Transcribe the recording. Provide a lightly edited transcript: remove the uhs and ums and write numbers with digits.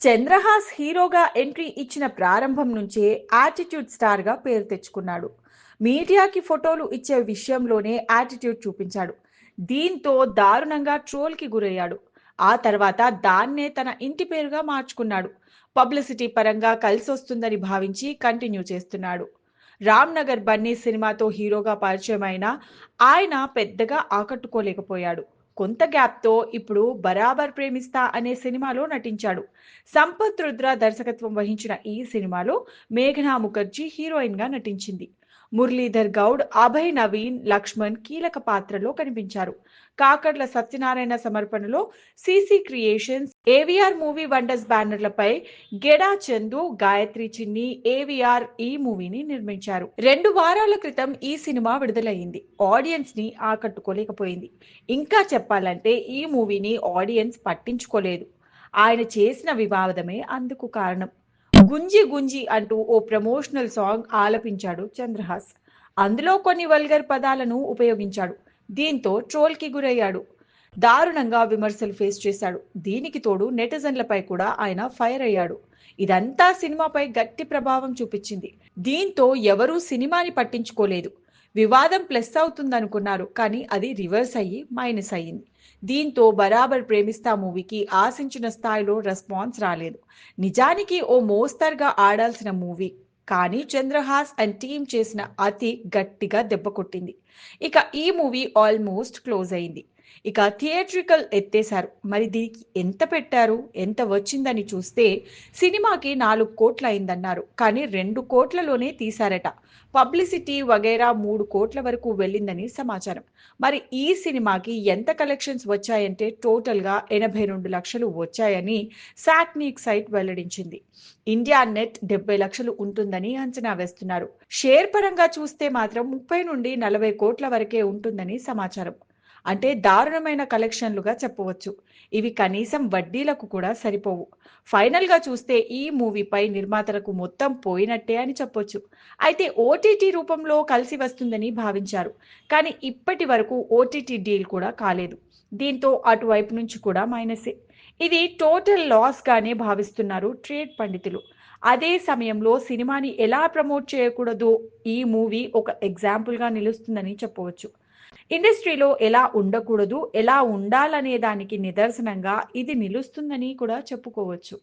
చంద్రహాస్ హీరోగా ఎంట్రీ ఇచ్చిన ప్రారంభం నుంచే యాటిట్యూడ్ స్టార్గా పేరు తెచ్చుకున్నాడు. మీడియాకి ఫోటోలు ఇచ్చే విషయంలోనే యాటిట్యూడ్ చూపించాడు. దీంతో దారుణంగా ట్రోల్కి గురయ్యాడు. ఆ తర్వాత దాన్నే తన ఇంటి పేరుగా మార్చుకున్నాడు. పబ్లిసిటీ పరంగా కలిసొస్తుందని భావించి కంటిన్యూ చేస్తున్నాడు. రామ్ నగర్ బన్నీ సినిమాతో హీరోగా పరిచయమైన ఆయన పెద్దగా ఆకట్టుకోలేకపోయాడు. కొంత గ్యాప్తో ఇప్పుడు బరాబర్ ప్రేమిస్తా అనే సినిమాలో నటించాడు. సంపత్ రుద్ర దర్శకత్వం వహించిన ఈ సినిమాలో మేఘనా ముఖర్జీ హీరోయిన్ గా నటించింది. మురళీధర్ గౌడ్, అభయ్ నవీన్, లక్ష్మణ్ కీలక పాత్రలో కనిపించారు. కాకర్ల సత్యనారాయణ సమర్పణలో CC creations, AVR movie wonders బ్యానర్లపై గెడా చందు, గాయత్రి చిన్ని, ఏవిఆర్ ఈ మూవీని నిర్మించారు. 2 వారాల క్రితం ఈ సినిమా విడుదలయ్యింది. ఆడియన్స్ ని ఆకట్టుకోలేకపోయింది. ఇంకా చెప్పాలంటే ఈ మూవీని ఆడియన్స్ పట్టించుకోలేదు. ఆయన చేసిన వివాదమే అందుకు కారణం. గుంజి గుంజి అంటూ ఓ ప్రమోషనల్ సాంగ్ ఆలపించాడు చంద్రహాస్. అందులో కొన్ని వల్గర్ పదాలను ఉపయోగించాడు. దీంతో ట్రోల్కి గురయ్యాడు. దారుణంగా విమర్శలు ఫేస్ చేశాడు. దీనికి తోడు నెటిజన్లపై కూడా ఆయన ఫైర్ అయ్యాడు. ఇదంతా సినిమాపై గట్టి ప్రభావం చూపించింది. దీంతో ఎవరూ సినిమాని పట్టించుకోలేదు. వివాదం ప్లస్ అవుతుందనుకున్నారు, కానీ అది రివర్స్ అయ్యి మైనస్ అయ్యింది. దీంతో బరాబర్ ప్రేమిస్తా మూవీకి ఆశించిన స్థాయిలో రెస్పాన్స్ రాలేదు. నిజానికి ఓ మోస్తరుగా ఆడాల్సిన మూవీ, కానీ చంద్రహాస్ అండ్ టీమ్ చేసిన అతి గట్టిగా దెబ్బ కొట్టింది. ఇక ఈ మూవీ ఆల్మోస్ట్ క్లోజ్ అయింది. ఇక థియేట్రికల్ ఎత్తేశారు. మరి దీనికి ఎంత పెట్టారు, ఎంత వచ్చిందని చూస్తే సినిమాకి 4 కోట్ల అయిందన్నారు, కానీ 2 కోట్లలోనే తీశారట. పబ్లిసిటీ వగైరా 3 కోట్ల వరకు వెళ్ళిందని సమాచారం. మరి ఈ సినిమాకి ఎంత కలెక్షన్స్ వచ్చాయంటే టోటల్గా 82 లక్షలు వచ్చాయని సాక్నీక్ సైట్ వెల్లడించింది. ఇండియా నెట్ 70 లక్షలు ఉంటుందని అంచనా వేస్తున్నారు. షేర్ పరంగా చూస్తే మాత్రం 30 నుండి 40 కోట్ల వరకే ఉంటుందని సమాచారం. అంటే దారుణమైన కలెక్షన్లుగా చెప్పవచ్చు. ఇవి కనీసం వడ్డీలకు కూడా సరిపోవు. ఫైనల్గా చూస్తే ఈ మూవీపై నిర్మాతలకు మొత్తం పోయినట్టే అని చెప్పొచ్చు. అయితే ఓటీటీ రూపంలో కలిసి వస్తుందని భావించారు, కానీ ఇప్పటి వరకు ఓటీటీ డీల్ కూడా కాలేదు. దీంతో అటువైపు నుంచి కూడా మైనసే. ఇది టోటల్ లాస్ గానే భావిస్తున్నారు ట్రేడ్ పండితులు. అదే సమయంలో సినిమాని ఎలా ప్రమోట్ చేయకూడదో ఈ మూవీ ఒక ఎగ్జాంపుల్గా నిలుస్తుందని చెప్పవచ్చు. ఇండస్ట్రీలో ఎలా ఉండకూడదు, ఎలా ఉండాలనే దానికి నిదర్శనంగా ఇది నిలుస్తుందని కూడా చెప్పుకోవచ్చు.